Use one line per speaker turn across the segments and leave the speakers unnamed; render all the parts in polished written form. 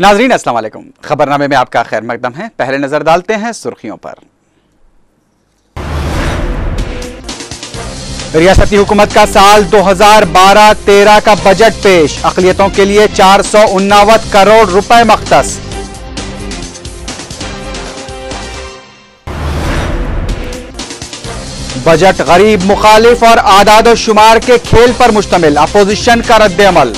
नाजरीन अस्सलाम वालेकुम। खबरनामे में आपका खैर मकदम है। पहले नजर डालते हैं सुर्खियों पर। रियासती हुकूमत का साल 2012-13 का बजट पेश। अक़लियतों के लिए 459 करोड़ रुपए मख्तस। बजट गरीब, मुखालिफ और आदाद शुमार के खेल पर मुश्तमिल। अपोजिशन का रद्द अमल।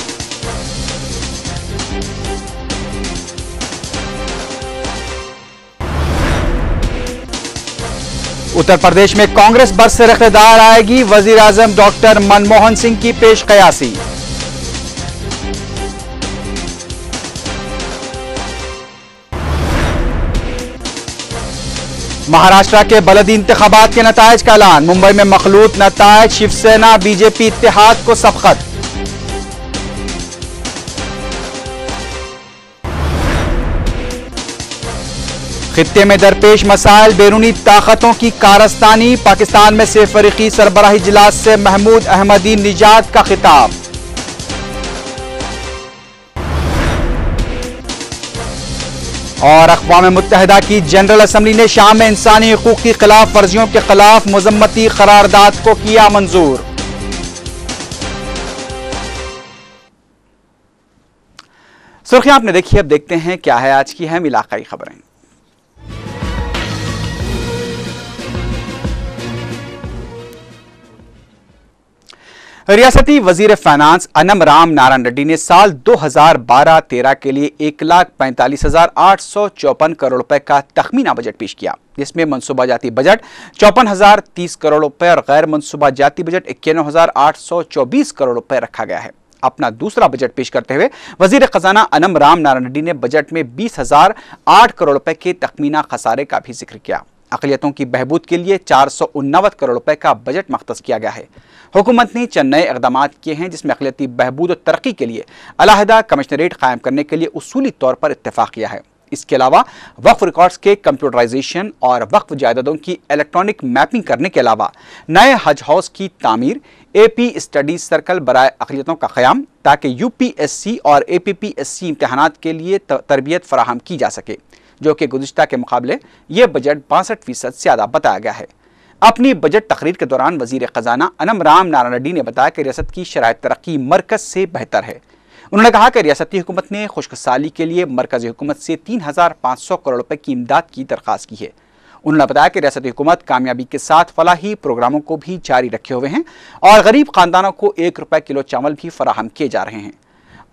उत्तर प्रदेश में कांग्रेस बरसर इक़्तिदार आएगी। वजीर आजम डॉक्टर मनमोहन सिंह की पेश कयासी। महाराष्ट्र के बलदी इंतखाबात के नतायज का ऐलान। मुंबई में मखलूत नतायज, शिवसेना बीजेपी इत्तेहाद को सबकत। खित्ते में दरपेश मसाइल, बैरूनी ताकतों की कारस्तानी। पाकिस्तान में से फरीकी सरबराही इजलास से महमूद अहमदी निजात का खिताब। और अक़वाम मुत्तहिदा की जनरल असम्बली ने शाम में इंसानी हुकूक की खिलाफ वर्जियों के खिलाफ मुज़म्मती करारदाद को किया मंजूर। सुर्खियां आपने देखी, अब देखते हैं क्या है आज की अहम इलाकाई खबरें। रियासती वजीर फाइनेंस अनम राम नारायण रेड्डी ने साल 2012-13 के लिए 1,45,854 करोड़ रुपए का तखमीना बजट पेश किया, जिसमें मनसूबा जाती बजट 54,030 करोड़ रुपए और गैर मनसूबा जाती बजट 91,824 करोड़ रुपए रखा गया है। अपना दूसरा बजट पेश करते हुए वजीर खजाना अनम राम नारायण रेड्डी ने बजट में 20,008 करोड़ रुपए के तखमीना खसारे का भी जिक्र किया। अक़लियतों की बहबूद के लिए 459 करोड़ रुपए का बजट मख्तस किया गया है। हुकूमत ने चंद नए इक़दाम किए हैं, जिसमें अक़लियती बहबूद और तरक्की के लिए अलहदा कमिश्नरेट कायम करने के लिए उसूली तौर पर इत्तेफाक किया है। इसके अलावा वक्फ रिकॉर्ड्स के कंप्यूटराइजेशन और वक्फ जायदादों की इलेक्ट्रॉनिक मैपिंग करने के अलावा नए हज हाउस की तामीर, AP स्टडी सर्कल बराए अक़लियतों का क़याम, ताकि UPSC और APPSC इम्तहानात के लिए तरबियत फराहम की जा सके, जो कि गुज़िश्ता के मुकाबले ये बजट 62% ज़्यादा बताया गया है। अपनी बजट तकरीर के दौरान वजीर खजाना अनम राम नारायण रेड्डी ने बताया कि रियासत की शराइत तरक्की मरकज से बेहतर है। उन्होंने कहा कि रियासती हुकूमत ने खुश्क साली के लिए मरकजी हुकूमत से 3,500 करोड़ रुपए की इमदाद की दरख्वास्त की है। उन्होंने बताया कि रियासती हुकूमत कामयाबी के साथ फलाही प्रोग्रामों को भी जारी रखे हुए हैं और गरीब खानदानों को 1 रुपए किलो चावल भी फराहम किए जा रहे हैं।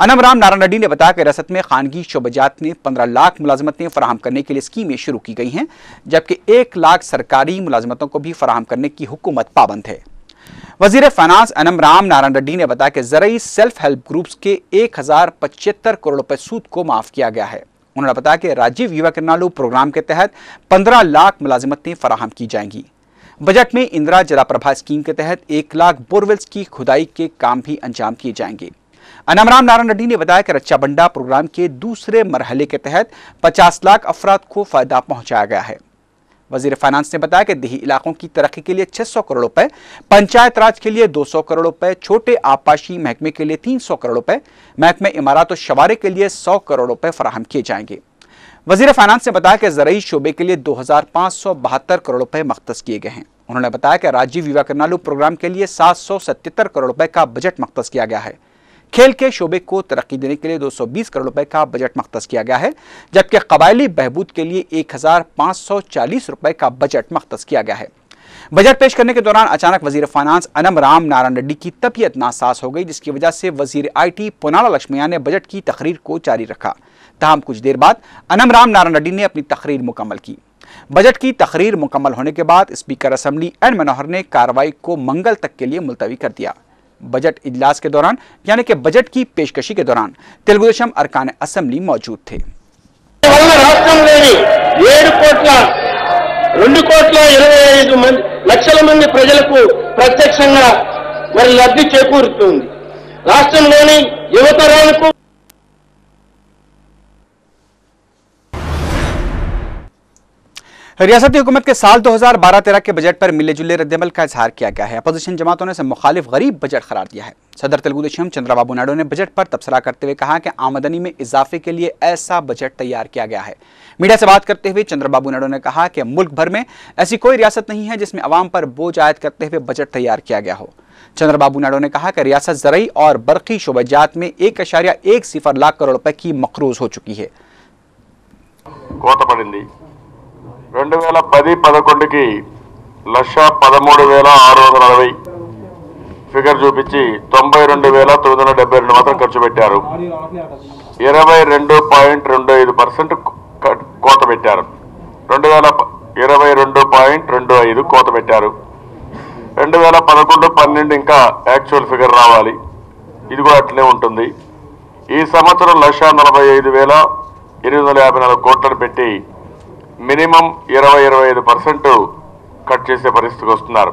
अनम राम नारायण रेड्डी ने बताया कि रियासत में खानगी शोबजात में 15 लाख मुलाजमतें फराहम करने के लिए स्कीमें शुरू की गई हैं, जबकि 1 लाख सरकारी मुलाजमतों को भी फराहम करने की हुकूमत पाबंद है। वजीर फाइनेंस अनम राम नारायण रेड्डी ने बताया कि ज़रई सेल्फ हेल्प ग्रुप्स के 1,075 करोड़ रुपए सूद को माफ किया गया है। उन्होंने बताया कि राजीव युवा किरणालू प्रोग्राम के तहत 15 लाख मुलाजमतें फराहम की जाएंगी। बजट में इंदिरा जलाप्रभा स्कीम के तहत 1 लाख बोरवेल्स की खुदाई के काम भी अंजाम किए जाएंगे। अनम राम नारायण रेड्डी ने बताया कि रक्षा बंडा प्रोग्राम के दूसरे मरहले के तहत 50 लाख अफराद को फायदा पहुंचाया गया है। वजीर फाइनेंस ने बताया कि देही इलाकों की तरक्की के लिए 600 करोड़ रुपए, पंचायत राज के लिए 200 करोड़ रुपए, छोटे आबपाशी महकमे के लिए 300 करोड़ रुपए, महकमे इमारत और शवारे के लिए 100 करोड़ रुपए फराहम किए जाएंगे। वजीर फाइनेंस ने बताया कि ज़रई शोबे के लिए 2,572 करोड़ रुपए मख्तस किए गए हैं। उन्होंने बताया कि राजीव युवा किरणालू प्रोग्राम के लिए 777 करोड़ रुपए का बजट मख्तस किया गया है। खेल के शोबे को तरक्की देने के लिए 220 करोड़ रुपए का बजट मख्तस किया गया है, जबकि कबायली बहबूद के लिए 1,540 रुपए का बजट मख्तस किया गया है। बजट पेश करने के दौरान अचानक वजीर फाइनेंस अनम राम नारायण रेड्डी की तबीयत नासाज हो गई, जिसकी वजह से वजीर IT पोनाला लक्ष्मैया ने बजट की तकरीर को जारी रखा। ताहम कुछ देर बाद अनम राम नारायण रेड्डी ने अपनी तकरीर मुकम्मल की। बजट की तकरीर मुकम्मल होने के बाद स्पीकर असम्बली एन मनोहर ने कार्रवाई को मंगल तक के लिए मुलतवी कर दिया। बजट इजलास के दौरान यानी कि बजट की पेशकशी के दौरान तेलुगुदेशम अरकान असम्बली मौजूद थे।
లబ్ధి చేకూరుతుంది। రాష్ట్రంలోని యువతరాలకు
रियासती हुकूमत के साल 2012-13 के बजट पर मिले जुले रद्दमल का इजहार किया गया है। अपोजिशन जमातों ने इसे मुखालिफ गरीब बजट करार दिया है। सदर तेलुगु देशम चंद्रबाबू नायडू ने बजट पर तबसरा करते हुए कहा कि आमदनी में इजाफे के लिए ऐसा बजट तैयार किया गया है। मीडिया से बात करते हुए चंद्रबाबू नायडू ने कहा कि मुल्क भर में ऐसी कोई रियासत नहीं है जिसमें अवाम पर बोझ आयद करते हुए बजट तैयार किया गया हो। चंद्रबाबू नायडू ने कहा कि रियासत ज़रई और बरकी शोबजात में 1.10 लाख करोड़ रुपए की मकरूज हो चुकी है।
2010-11కి 1,13,640 ఫిగర్ చూపించి 92,972 మాత్రం ఖర్చు పెట్టారు. 22.25% కోత పెట్టారు. 22.25 కోత పెట్టారు. 2011-12 ఇంకా యాక్చువల్ ఫిగర్ రావాలి. ఇది కూడా అట్లనే ఉంటుంది. ఈ సంవత్సరం 1,45,854 కోట్లను పెట్టి मिनिमम 20-25% कट చేసే పరిస్థితికి వస్తున్నారు।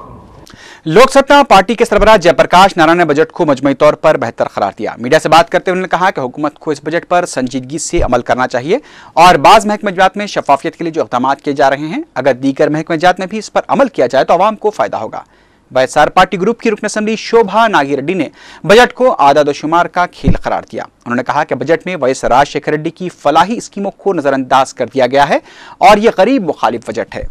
लोकसत्ता पार्टी के सरबराह जयप्रकाश नारायण ने बजट को मजमूई तौर पर बेहतर करार दिया। मीडिया से बात करते हुए उन्होंने कहा कि हुकूमत को इस बजट पर संजीदगी से अमल करना चाहिए और बाज़ महकमेजात में शफाफियत के लिए जो इक़दाम किए जा रहे हैं, अगर दीगर महकमेजात में भी इस पर अमल किया जाए तो आवाम को फायदा होगा। वाईएसआर पार्टी ग्रुप की रुकन असेंबली शोभा नागी रेड्डी ने बजट को आदादोशुमार का खेल करार दिया। उन्होंने कहा कि बजट में वाईएस राजशेखर रेड्डी की फलाही स्कीमों को नजरअंदाज कर दिया गया है और यह गरीब मुखालिफ बजट है।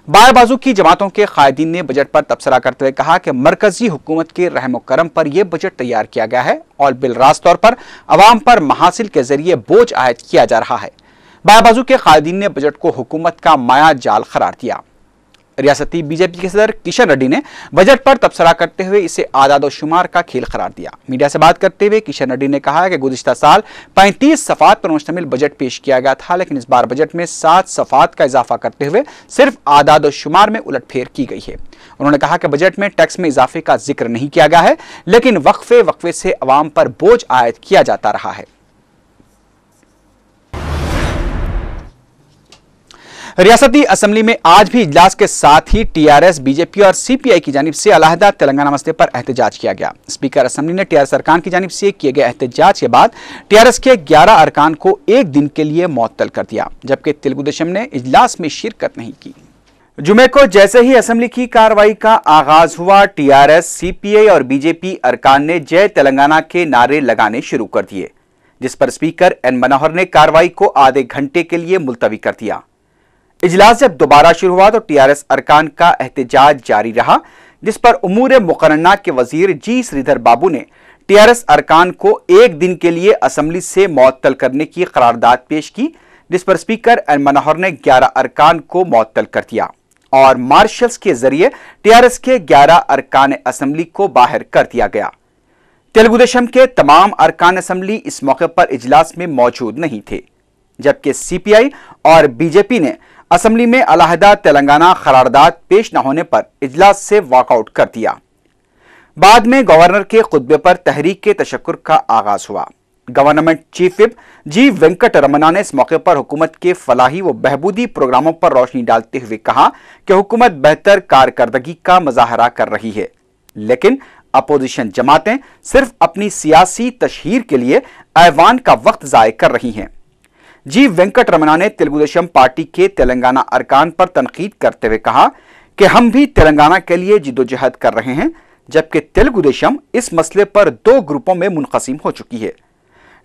बाएं बाजू की जमातों के कायदीन ने बजट पर तबसरा करते हुए कहा कि मरकजी हुकूमत के रहम करम पर यह बजट तैयार किया गया है और बिलरास्त तौर पर अवाम पर महासिल के जरिए बोझ आयद किया जा रहा है। बाएं बाजू के कायदीन ने बजट को हुकूमत का माया जाल करार दिया। रियासती बीजेपी के सदर किशन रेड्डी ने बजट पर तबसरा करते हुए इसे आदादोशुमार का खेल करार दिया। मीडिया से बात करते हुए किशन रेड्डी ने कहा कि गुज़िश्ता साल 35 सफ़ात पर मुश्तमिल बजट पेश किया गया था, लेकिन इस बार बजट में 7 सफ़ात का इजाफा करते हुए सिर्फ आदादोशुमार में उलटफेर की गई है। उन्होंने कहा कि बजट में टैक्स में इजाफे का जिक्र नहीं किया गया है, लेकिन वक्फे वक्फे से अवाम पर बोझ आयद किया जाता रहा है। रियासती असेंबली में आज भी इजलास के साथ ही टीआरएस, बीजेपी और सीपीआई की जानिब से अलहदा तेलंगाना मसले पर एहतजाज किया गया। स्पीकर असेंबली ने टीआरएस अरकान की जानिब से किए गए एहतजाज के बाद टीआरएस के 11 अरकान को एक दिन के लिए मुअत्तल कर दिया, जबकि तेलुगु देशम ने इजलास में शिरकत नहीं की। जुमे को जैसे ही असेंबली की कार्रवाई का आगाज हुआ, टीआरएस, सीपीआई और बीजेपी अरकान ने जय तेलंगाना के नारे लगाने शुरू कर दिए, जिस पर स्पीकर एन मनोहर ने कार्रवाई को आधे घंटे के लिए मुलतवी कर दिया। इजलास जब दोबारा शुरू हुआ तो टीआरएस अरकान का एहतजाज जारी रहा, जिस पर उमूर मुकर्रना के वजीर जी श्रीधर बाबू ने टीआरएस अरकान को एक दिन के लिए असेंबली से मुअत्तल करने की करारदाद पेश की, जिस पर स्पीकर एन मनोहर ने 11 अरकान को मुअत्तल कर दिया और मार्शल्स के जरिए टीआरएस के 11 अरकान असेंबली को बाहर कर दिया गया। तेलुगु देशम के तमाम अरकान असेंबली इस मौके पर इजलास में मौजूद नहीं थे, जबकि सीपीआई और बीजेपी ने असेंबली में अलहदा तेलंगाना करारदाद पेश न होने पर इजलास से वॉकआउट कर दिया। बाद में गवर्नर के खुतबे पर तहरीक के तशक्कुर का आगाज हुआ। गवर्नमेंट चीफ विप जी वेंकट रमना ने इस मौके पर हुकूमत के फलाही व बहबूदी प्रोग्रामों पर रोशनी डालते हुए कहा कि हुकूमत बेहतर कारकर्दगी का मुजाहरा कर रही है, लेकिन अपोजिशन जमातें सिर्फ अपनी सियासी तशहीर के लिए ऐवान का वक्त जाय कर रही हैं। जी वेंकट रमना ने तेलुगु देशम पार्टी के तेलंगाना अरकान पर तनकीद करते हुए कहा कि हम भी तेलंगाना के लिए जिदोजहद कर रहे हैं, जबकि तेलुगु देशम इस मसले पर 2 ग्रुपों में मुनक़सिम हो चुकी है।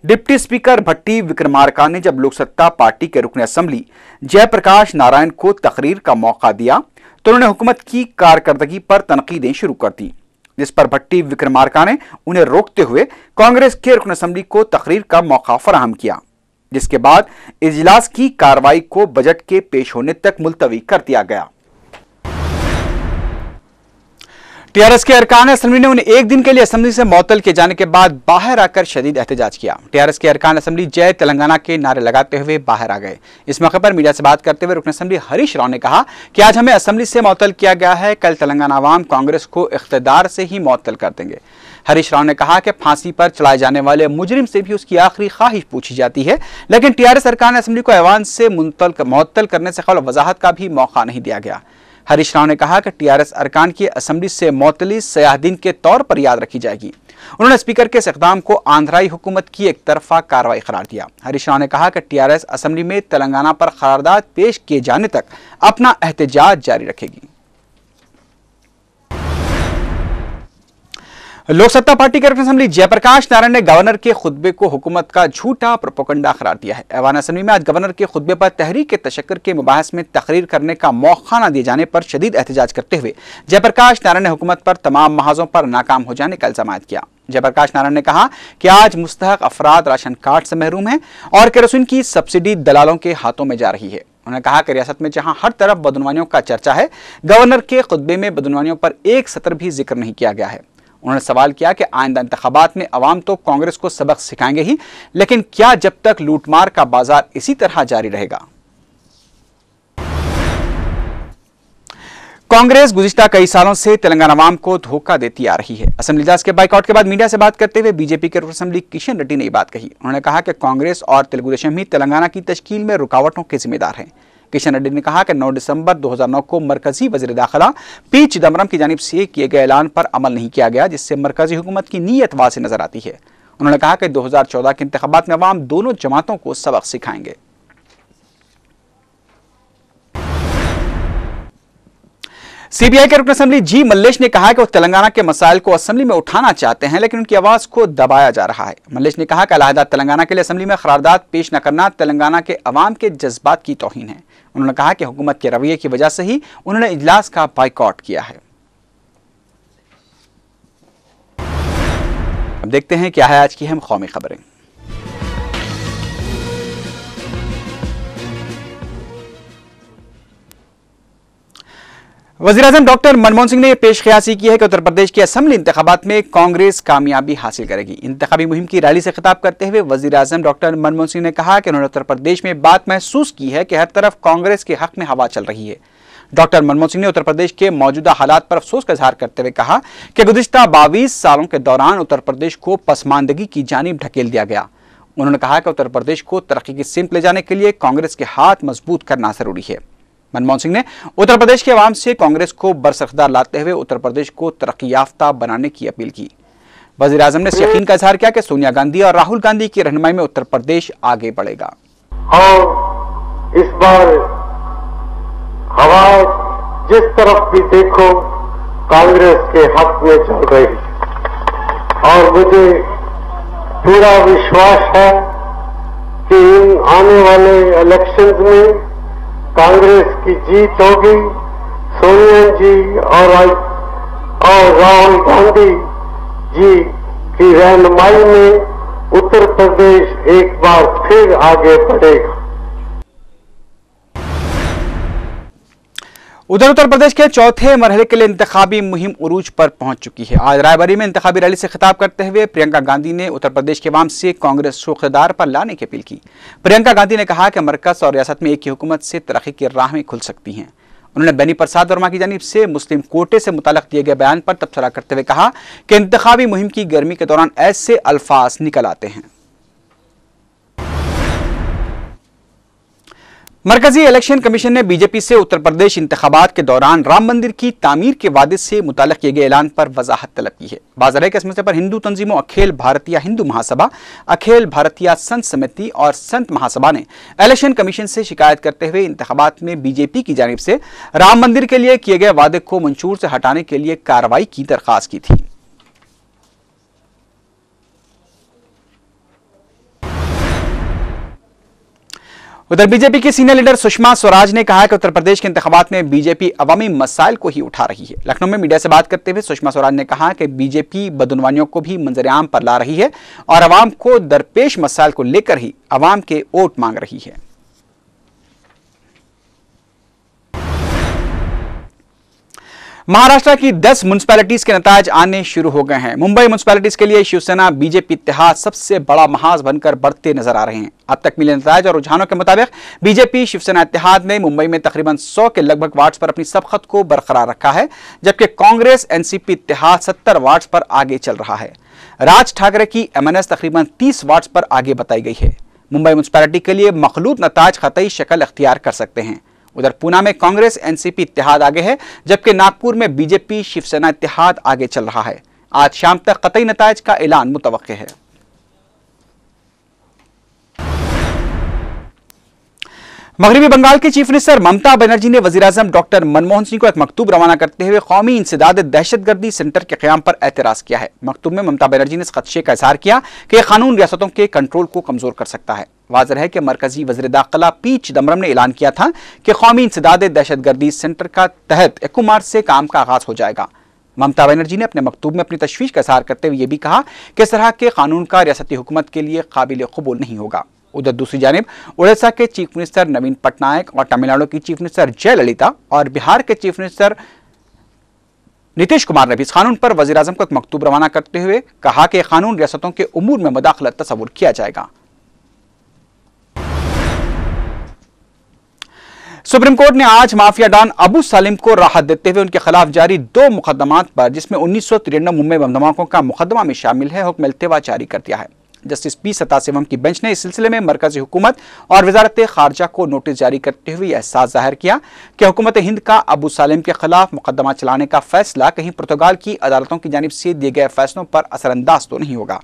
डिप्टी स्पीकर भट्टी विक्रमार्का ने जब लोकसत्ता पार्टी के रुकन असेंबली जयप्रकाश नारायण को तकरीर का मौका दिया तो उन्होंने हुकूमत की कारकर्दगी पर तनकीदें शुरू कर दी, जिस पर भट्टी विक्रमार्का ने उन्हें रोकते हुए कांग्रेस के रुकन असेंबली को तकरीर का मौका फराहम किया, जिसके बाद इजलास की कार्रवाई को बजट के पेश होने तक मुलतवी कर दिया गया। टीआरएस के अरकान असेंबली ने उन्हें एक दिन के लिए असेंबली से मुअत्तल किए जाने के बाद बाहर आकर शदीद एहतजाज किया। टीआरएस के अरकान असेंबली जय तेलंगाना के नारे लगाते हुए बाहर आ गए। इस मौके पर मीडिया से बात करते हुए रुकन असेंबली हरीश राव ने कहा कि आज हमें असेंबली से मुअत्तल किया गया है, कल तेलंगाना अवाम कांग्रेस को इख्तिदार से ही मुअत्तल कर देंगे। हरीश राव ने कहा कि फांसी पर चलाए जाने वाले मुजरिम से भी उसकी आखिरी ख्वाहिश पूछी जाती है, लेकिन टीआरएस अरकान असेंबली को ऐवान से मुअत्तल करने से कबल वजाहत का भी मौका नहीं दिया गया। हरीश राव ने कहा कि टीआरएस अरकान की असेंबली से मुअत्तली सयाह दिन के तौर पर याद रखी जाएगी उन्होंने स्पीकर के इस इक़दाम को आंध्राई हुकूमत की एक तरफा कार्रवाई करार दिया। हरीश राव ने कहा कि टीआरएस असेंबली में तेलंगाना पर करारदाद पेश किए जाने तक अपना एहतजाज जारी रखेगी। लोकसत्ता पार्टी के असेंबली जयप्रकाश नारायण ने गवर्नर के खुतबे को हुकूमत का झूठा प्रोपेगेंडा करार दिया है। ऐवान असेंबली में आज गवर्नर के खुतबे पर तहरीक तशक्कुर के मुबाहस में तकरीर करने का मौका न दिए जाने पर शदीद एहतजाज करते हुए जयप्रकाश नारायण ने हुकूमत पर तमाम महाजों पर नाकाम हो जाने का इल्जाम किया। जयप्रकाश नारायण ने कहा कि आज मुस्तहक अफराद राशन कार्ड से महरूम हैं और केरोसिन की सब्सिडी दलालों के हाथों में जा रही है। उन्होंने कहा कि रियासत में जहां हर तरफ बदनवानियों का चर्चा है, गवर्नर के खुतबे में बदनवानियों पर एक सतर भी जिक्र नहीं किया गया है। उन्होंने सवाल किया कि आइंदा इंतखाबात में अवाम तो कांग्रेस को सबक सिखाएंगे ही, लेकिन क्या जब तक लूटमार का बाजार इसी तरह जारी रहेगा? कांग्रेस गुज़िश्ता कई सालों से तेलंगाना अवाम को धोखा देती आ रही है। असेंबली इजलास के बाइकआउट के बाद मीडिया से बात करते हुए बीजेपी के असेंबली किशन रेड्डी ने यह बात कही। उन्होंने कहा कि कांग्रेस और तेलुगु देशम ही तेलंगाना की तश्कील में रुकावटों के जिम्मेदार हैं। किशन रेड्डी ने कहा कि 9 दिसंबर 2009 को मरकजी वज़ीर दाखिला पी चिदम्बरम की जानिब से किए गए ऐलान पर अमल नहीं किया गया, जिससे मरकजी हुकूमत की नीयत वाज़ेह नजर आती है। उन्होंने कहा कि 2014 के इंतखाबात में अवाम दोनों जमातों को सबक सिखाएंगे। सीबीआई के रुकन असेंबली जी मल्लेश ने कहा कि वो तेलंगाना के मसाइल को असेंबली में उठाना चाहते हैं, लेकिन उनकी आवाज को दबाया जा रहा है। मल्लेश ने कहा कि अलहदा तेलंगाना के लिए असेंबली में करारदाद पेश न करना तेलंगाना के अवाम के जज्बात की तौहीन है। उन्होंने कहा कि हुकूमत के रवैये की वजह से ही उन्होंने इजलास का बाइकआउट किया है। अब देखते हैं क्या है आज की अहम कौमी खबरें। वज़ीर-ए-आज़म डॉक्टर मनमोहन सिंह ने यह पेशकयासी की है कि उत्तर प्रदेश के असेंबली इंतखाबात में कांग्रेस कामयाबी हासिल करेगी। इंतखाबी मुहिम की रैली से खिताब करते हुए वज़ीर-ए-आज़म डॉक्टर मनमोहन सिंह ने कहा कि उन्होंने उत्तर प्रदेश में बात महसूस की है कि हर तरफ कांग्रेस के हक में हवा चल रही है। डॉक्टर मनमोहन सिंह ने उत्तर प्रदेश के मौजूदा हालात पर अफसोस का इजहार करते हुए कहा कि गुज़िश्ता 22 सालों के दौरान उत्तर प्रदेश को पसमानदगी की जानिब ढकेल दिया गया। उन्होंने कहा कि उत्तर प्रदेश को तरक्की की सिमत ले जाने के लिए कांग्रेस के हाथ मजबूत करना जरूरी है। मनमोहन सिंह ने उत्तर प्रदेश के अवाम से कांग्रेस को बरसरदार लाते हुए उत्तर प्रदेश को तरक्की याफ्ता बनाने की अपील की। वज़ीर आज़म ने यकीन का इजहार किया कि सोनिया गांधी और राहुल गांधी की रहनुमाई में उत्तर प्रदेश आगे बढ़ेगा।
और इस बार हवा जिस तरफ भी देखो कांग्रेस के हक में चल रही और मुझे पूरा विश्वास है कि इन आने वाले इलेक्शंस में कांग्रेस की जीत होगी। सोनिया जी और राहुल गांधी जी की रहनुमाई में उत्तर प्रदेश एक बार फिर आगे बढ़ेगा।
उधर उत्तर प्रदेश के चौथे मरहले के लिए इंतखाबी मुहिम उरूज पर पहुंच चुकी है। आज रायबरेली में इंतखाबी रैली से खिताब करते हुए प्रियंका गांधी ने उत्तर प्रदेश के अवाम से कांग्रेस को इक़्तिदार पर लाने की अपील की। प्रियंका गांधी ने कहा कि मरकज़ और रियासत में एक ही हुकूमत से तरक्की की राहें खुल सकती हैं। उन्होंने बेनी प्रसाद वर्मा की जानिब से मुस्लिम कोटे से मुताल्लिक़ दिए गए बयान पर तबसरा करते हुए कहा कि इंतखाबी मुहिम की गर्मी के दौरान ऐसे अल्फाज निकल आते हैं। मरकजी इलेक्शन कमीशन ने बीजेपी से उत्तर प्रदेश इंतखाबात के दौरान राम मंदिर की तामीर के वादे से मुताल्लिक़ किए गए ऐलान पर वजाहत तलब की है। बाज़ार के इस मसले पर हिंदू तंजीमों अखिल भारतीय हिंदू महासभा, अखिल भारतीय संत समिति और संत महासभा ने इलेक्शन कमीशन से शिकायत करते हुए इंतखाबात में बीजेपी की जानिब से राम मंदिर के लिए किए गए वादे को मंशूर से हटाने के लिए कार्रवाई की दरख्वास्त की थी। उधर बीजेपी की सीनियर लीडर सुषमा स्वराज ने कहा कि उत्तर प्रदेश के इंतखाबात में बीजेपी अवामी मसाइल को ही उठा रही है। लखनऊ में मीडिया से बात करते हुए सुषमा स्वराज ने कहा कि बीजेपी बदनवानियों को भी मंजर-ए-आम पर ला रही है और अवाम को दरपेश मसाइल को लेकर ही अवाम के वोट मांग रही है। महाराष्ट्र की 10 म्युनिसिपैलिटीज के नताज आने शुरू हो गए हैं। मुंबई म्युनिसिपैलिटीज के लिए शिवसेना बीजेपी इत्तेहाद सबसे बड़ा महाज बनकर बढ़ते नजर आ रहे हैं। अब तक मिले नताज और रुझानों के मुताबिक बीजेपी शिवसेना इत्तेहाद ने मुंबई में तकरीबन 100 के लगभग वार्ड्स पर अपनी सबकत को बरकरार रखा है, जबकि कांग्रेस एनसीपी इत्तेहाद 70 वार्ड्स पर आगे चल रहा है। राज ठाकरे की एमएनएस तकरीबन 30 वार्ड्स पर आगे बताई गई है। मुंबई म्युनिसिपैलिटी के लिए मखलूत नताज खतई शक्ल अख्तियार कर सकते हैं। उधर पूना में कांग्रेस एनसीपी इत्तेहाद आगे है, जबकि नागपुर में बीजेपी शिवसेना इत्तेहाद आगे चल रहा है। आज शाम तक कतई नताइज का ऐलान मुतवक्के है। मगरबी बंगाल के चीफ मिनिस्टर ममता बनर्जी ने वजीर-ए-आज़म डॉक्टर मनमोहन सिंह को एक मकतूब रवाना करते हुए कौमी इंसदाद दहशतगर्दी सेंटर के क़याम पर एतराज़ किया है। मकतूब में ममता बनर्जी ने इस खदशे का इजहार किया कि यह कानून रियासतों के कंट्रोल को कमजोर कर सकता है। वाज़ेह है कि मरकजी वज़ीर दाखिला पी चिदम्बरम ने ऐलान किया था कि कौमी इंसदाद दहशतगर्दी सेंटर का तहत 1 मार्च से काम का आगाज हो जाएगा। ममता बनर्जी ने अपने मकतूब में अपनी तशवीश का इजहार करते हुए यह भी कहा कि इस तरह के कानून का रियासती हुकूमत के लिए काबिल कबूल नहीं होगा। उधर दूसरी जानिब उड़ीसा के चीफ मिनिस्टर नवीन पटनायक और तमिलनाडु की चीफ मिनिस्टर जयललिता और बिहार के चीफ मिनिस्टर नीतीश कुमार ने भी इस कानून पर वज़ीर-ए-आज़म को एक मकतूब रवाना करते हुए कहा कि कानून रियासतों के उमूर में मुदाखलत तस्वुर किया जाएगा। सुप्रीम कोर्ट ने आज माफिया डॉन अबू सालिम को राहत देते हुए उनके खिलाफ जारी 2 मुकदमात पर, जिसमें 1993 मुंबई बम धमाकों का मुकदमा में शामिल है, हुक्म इल्तिवा जारी कर दिया है। जस्टिस पी सताशिवम की बेंच ने इस सिलसिले में मरकजी हुकूमत और वजारत खारजा को नोटिस जारी करते हुए एहसास जाहिर किया कि हुकूमत हिंद का अबू सालिम के खिलाफ मुकदमा चलाने का फैसला कहीं पुर्तगाल की अदालतों की जानिब से दिए गए फैसलों पर असरअंदाज तो नहीं होगा।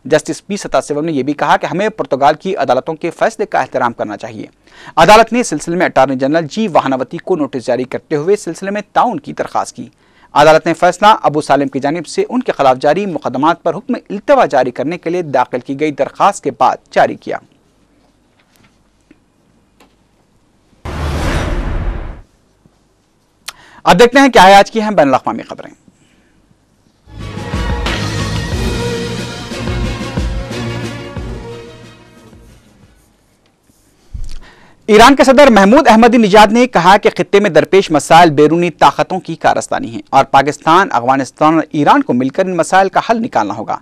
जस्टिस पी सताशिवम ने यह भी कहा कि हमें पुर्तगाल की अदालतों के फैसले का एहतराम करना चाहिए। अदालत ने इस सिलसिले में अटॉर्नी जनरल जी वाहनावती को नोटिस जारी करते हुए इस सिलसिले में ताउन की दरखास्त की। अदालत ने फैसला अबू सालिम की जानिब से उनके खिलाफ जारी मुकदमात पर हुक्म इल्तिवा जारी करने के लिए दाखिल की गई दरखास्त के बाद जारी किया। अब देखते हैं क्या है आज की अहम बैनुल-अक़वामी खबरें। ईरान के सदर महमूद अहमदी-निजाद ने कहा कि खित्ते में दरपेश मसाइल बैरूनी ताकतों की कारस्तानी है और पाकिस्तान, अफगानिस्तान और ईरान को मिलकर इन मसाइल का हल निकालना होगा।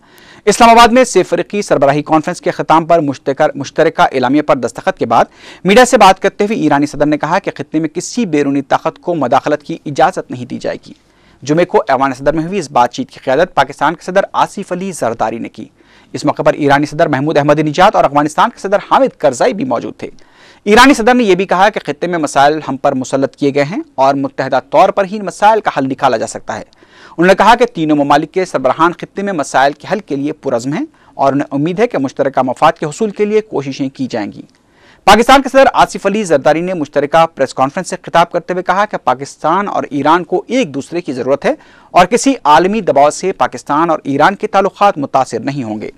इस्लामाबाद में सेफरीकी सरबराही कॉन्फ्रेंस के खिताम पर मुश्तरका एलामिया पर दस्तखत के बाद मीडिया से बात करते हुए ईरानी सदर ने कहा कि खित्ते में किसी बैरूनी ताकत को मुदाखलत की इजाज़त नहीं दी जाएगी। जुमे को ऐवान सदर में हुई इस बातचीत की क़यादत पाकिस्तान के सदर आसिफ अली जरदारी ने की। इस मौके पर ईरानी सदर महमूद अहमदी-निजाद और अफगानिस्तान के सदर हामिद करजाई भी मौजूद थे। ईरानी सदर ने यह भी कहा कि खित्ते में मसाइल हम पर मुसल्लत किए गए हैं और मुत्तहदा तौर पर ही इन मसाइल का हल निकाला जा सकता है। उन्होंने कहा कि तीनों ममालिक के सरबराहान खित्ते में मसाइल के हल के लिए पुरज़्म हैं और उन्हें उम्मीद है कि मुश्तरका मफाद के हुसूल के लिए कोशिशें की जाएंगी। पाकिस्तान के सदर आसिफ अली जरदारी ने मुश्तरका प्रेस कॉन्फ्रेंस से खिताब करते हुए कहा कि पाकिस्तान और ईरान को एक दूसरे की जरूरत है और किसी आलमी दबाव से पाकिस्तान और ईरान के ताल्लुकात मुतासिर नहीं होंगे।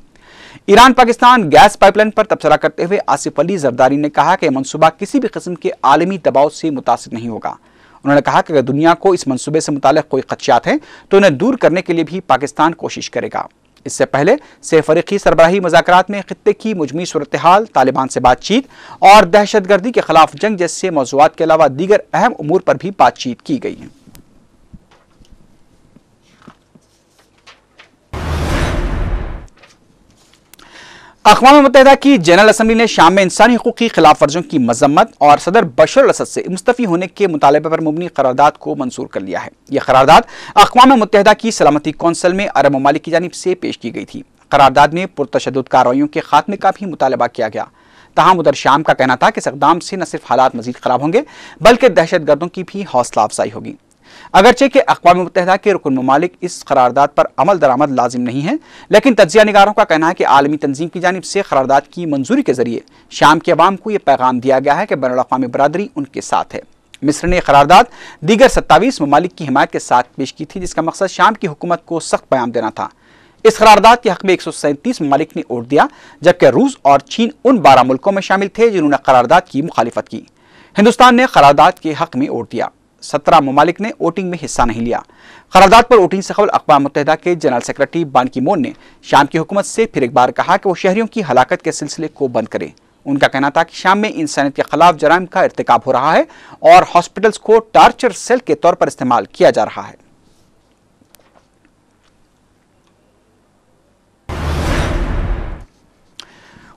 ईरान पाकिस्तान गैस पाइपलाइन पर तबसरा करते हुए आसिफ अली जरदारी ने कहा कि मंसूबा किसी भी किस्म के आलमी दबाव से मुतासिर नहीं होगा। उन्होंने कहा कि अगर दुनिया को इस मंसूबे से मुताल्लिक़ कोई खदशात हैं तो उन्हें दूर करने के लिए भी पाकिस्तान कोशिश करेगा। इससे पहले सेफरीकी सरबराही मुज़ाकरात में खित्ते की मुजमी सूरत हाल, तालिबान से बातचीत और दहशतगर्दी के खिलाफ जंग जैसे मौज़ूआत के अलावा दीगर अहम उमूर पर भी बातचीत की गई है। अक़वाम मुत्तहिदा की जनरल असम्बली ने शाम में इंसानी हकूक़ की खिलाफ वर्जियों की मजम्मत और सदर बशर अल-असद से मुस्तफ़ी होने के मुतालबे पर मुबनी करारदाद को मंजूर कर लिया है। यह करारदाद अक़वाम मुत्तहिदा की सलामती कौंसिल में अरब ममालिक की जानिब से पेश की गई थी। करारदाद में पुरतशद्दुद कार्रवाइयों के खात्मे का भी मुतालबा किया गया। ताहम उधर शाम का कहना था कि इस इक़दाम से न सिर्फ हालात मज़ीद ख़राब होंगे बल्कि दहशतगर्दों की भी हौसला अफजाई होगी। अगरचे कि अक़वाम मुत्तहिदा के रुकन ममालिक इस करारदाद पर अमल दरामद लाजिम नहीं है, लेकिन तज्ज़िया निगारों का कहना है कि आलमी तंजीम की जानिब से करारदाद की मंजूरी के जरिए शाम के अवाम को यह पैगाम दिया गया है कि बैनुल-अक़वामी बरादरी उनके साथ है। मिस्र ने करारदाद दीगर 27 ममालिक की हिमायत के साथ पेश की थी, जिसका मकसद शाम की हुकूमत को सख्त पैगाम देना था। इस करारदाद के हक में 137 ममालिक ने वोट दिया, जबकि रूस और चीन उन 12 मुल्कों में शामिल थे जिन्होंने करारदाद की मुखालिफत की। हिंदुस्तान ने करारदाद के हक में वोट दिया। 17 ममालिक ने वोटिंग में हिस्सा नहीं लिया। करारदाद पर वोटिंग से कबल अक़वाम मुत्तहिदा के जनरल सेक्रेटरी बान की मून ने शाम की हुकूमत से फिर एक बार कहा कि वो शहरियों की हलाकत के सिलसिले को बंद करें। उनका कहना था कि शाम में इंसानियत के खिलाफ जराइम का इर्तिकाब हो रहा है और हॉस्पिटल्स को टार्चर सेल के तौर पर इस्तेमाल किया जा रहा है।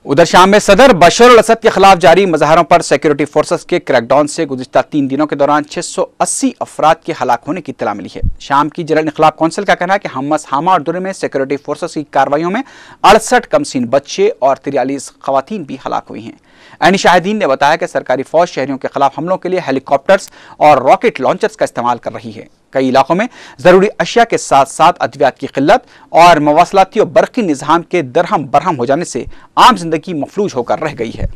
उधर शाम में सदर बशर अल-असद के खिलाफ जारी मुजाहरों पर सिक्योरिटी फोर्सेस के क्रैकडाउन से गुज़िश्ता 3 दिनों के दौरान 680 अफराद के हलाक होने की इत्तला मिली है। शाम की जनरल इन्क़िलाब कौंसिल का कहना है कि हमस हामा और दुर्रे में सिक्योरिटी फोर्सेस की कार्रवाइयों में 68 कमसीन बच्चे और 43 खवातीन भी हलाक हुई हैं। ऐनी शाहिदीन ने बताया कि सरकारी फौज शहरियों के खिलाफ हमलों के लिए हेलीकॉप्टर्स और रॉकेट लॉन्चर्स का इस्तेमाल कर रही है। कई इलाकों में जरूरी अशिया के साथ साथ अद्वियात की किल्लत और मवासलाती और बरकी निज़ाम के दरहम बरहम हो जाने से आम जिंदगी मफलूज होकर रह गई है।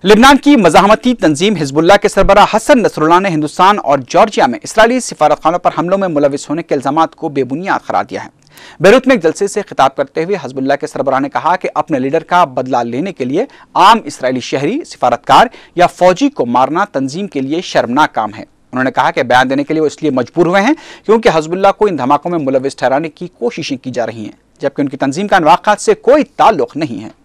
लिबनान की मज़ाहमती तंजीम हिजबुल्लाह के सरबराह हसन नसरुल्लाह ने हिंदुस्तान और जॉर्जिया में इसराइली सिफारतखानों पर हमलों में मुलविस होने के इल्जामात को बेबुनियाद करार दिया है। बेरूत में एक जलसे से खिताब करते हुए हिजबुल्लाह के सरबराह ने कहा कि अपने लीडर का बदला लेने के लिए आम इसराइली शहरी, सिफारतकार या फौजी को मारना तंजीम के लिए शर्मनाक काम है। उन्होंने कहा कि बयान देने के लिए वो इसलिए मजबूर हुए हैं क्योंकि हिजबुल्लाह को इन धमाकों में मुलविस ठहराने की कोशिशें की जा रही हैं, जबकि उनकी तंजीम का इन वाक़ात से कोई ताल्लुक नहीं है।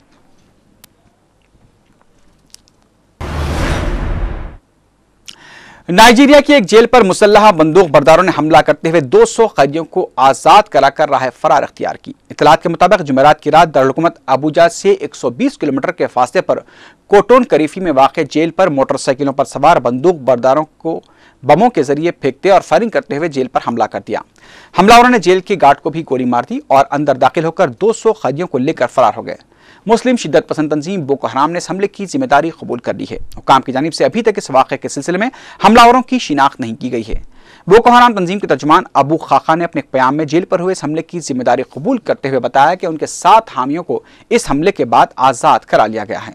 नाइजीरिया की एक जेल पर मुसल्लह बंदूक बरदारों ने हमला करते हुए 200 कैदियों को आजाद कराकर राह फरार अख्तियार की। इत्तलात के मुताबिक जुमेरात की रात दारुल-हुकूमत अबूजा से 120 किलोमीटर के फासले पर कोटोन करीफी में वाक़े जेल पर मोटरसाइकिलों पर सवार बंदूक बरदारों को बमों के जरिए फेंकते और फायरिंग करते हुए जेल पर हमला कर दिया। हमलावरों ने जेल के गार्ड को भी गोली मार दी और अंदर दाखिल होकर 200 कैदियों को लेकर फरार हो गए। मुस्लिम शिद्दत पसंद तंजीम बोको हराम ने इस हमले की जिम्मेदारी कबूल कर ली है। हुकाम की जानिब से अभी तक इस वाक़े के सिलसिले में हमलावरों की शिनाख्त नहीं की गई है। बोको हराम तंजीम के तर्जुमान अबू खाका ने अपने बयान में जेल पर हुए इस हमले की जिम्मेदारी कबूल करते हुए बताया कि उनके 7 हामियों को इस हमले के बाद आज़ाद करा लिया गया है।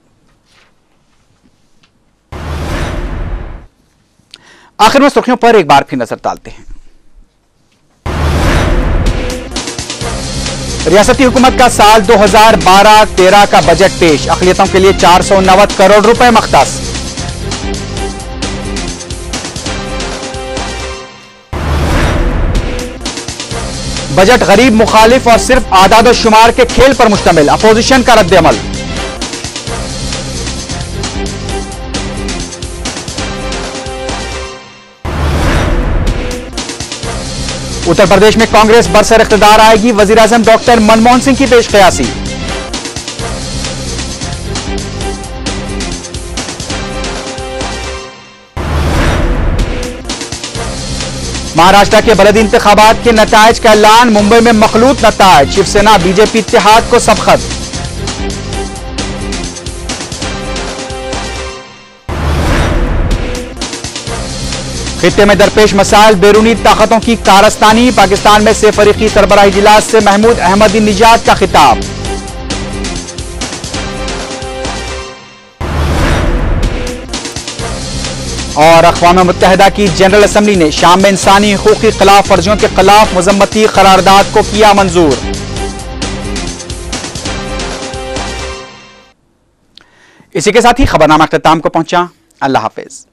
आखिर में सुर्खियों पर एक बार फिर नजर डालते हैं। रियासती हुकूमत का साल 2012-13 का बजट पेश, अक़लियतों के लिए 490 करोड़ रुपए मख्तस। बजट गरीब, मुखालिफ और सिर्फ आदाद शुमार के खेल पर मुश्तमिल, अपोजिशन का रद्द-ए-अमल। उत्तर प्रदेश में कांग्रेस बरसर इख्तिदार आएगी, वजीर आजम डॉक्टर मनमोहन सिंह की पेशकयासी। महाराष्ट्र के बलदी इंतखाबात के नतायज का ऐलान, मुंबई में मखलूत नतायज, शिवसेना बीजेपी इत्तेहाद को सबकत। खित्ते में दरपेश मसाइल, बैरूनी ताकतों की कारस्तानी, पाकिस्तान में से फरीकी सरबराही इजलास से महमूद अहमदी-निजाद का खिताब। और अक़वाम मुत्तहिदा की जनरल असम्बली ने शाम में इंसानी हुकूक की खिलाफ वर्जियों के खिलाफ मजम्मती करारदाद को किया मंजूर। इसी के साथ ही खबरनामा अख्ताम को पहुंचा। अल्लाह हाफिज।